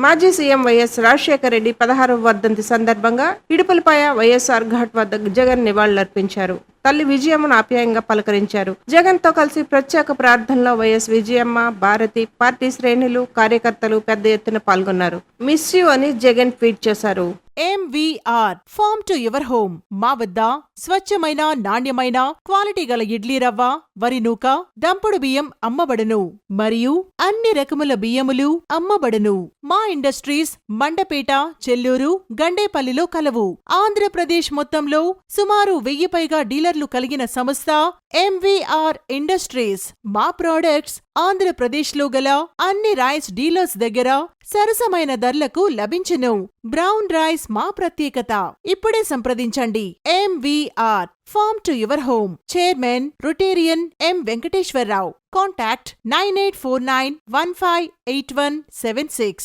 మాజీ CM YS Rajasekhara Reddy 16వ వర్ధంతి సందర్భంగా ఇడుపులపాయ వైఎస్ఆర్ ఘాట్ వద్ద జగన్ నివాళులర్పించారు. తల్లి విజయమ్మను ఆప్యాయంగా పలకరించారు. జగన్ తో కలిసి ప్రత్యేక ప్రార్థనలో వైఎస్ విజయమ్మ, భారతి, పార్టీ శ్రేణులు, కార్యకర్తలు పెద్ద ఎత్తున పాల్గొన్నారు. మిస్ యూ అని జగన్ ట్వీట్ చేశారు. MVR farm to your home. మా వద్ద స్వచ్ఛమైన, నాణ్యమైన, క్వాలిటీ గల ఇడ్లీ రవ్వ, వరి నూక, దంపుడు బియ్యం అమ్మబడును మరియు అన్ని రకముల బియ్యములు అమ్మబడును. మా ఇండస్ట్రీస్ మండపేట, చెల్లూరు, గండేపల్లిలో కలవు. ఆంధ్రప్రదేశ్ మొత్తంలో సుమారు 1000 పైగా డీలర్లు కలిగిన సంస్థ MVR ఇండస్ట్రీస్. మా ప్రోడక్ట్స్ ఆంధ్రప్రదేశ్లో గల అన్ని రైస్ డీలర్స్ దగ్గర సరసమైన ధరలకు లభించును. బ్రౌన్ రైస్ మా ప్రత్యేకత. ఇప్పుడే సంప్రదించండి. MVR farm to your home. Chairman Rotarian M. Venkateswararao. Contact 9849158176.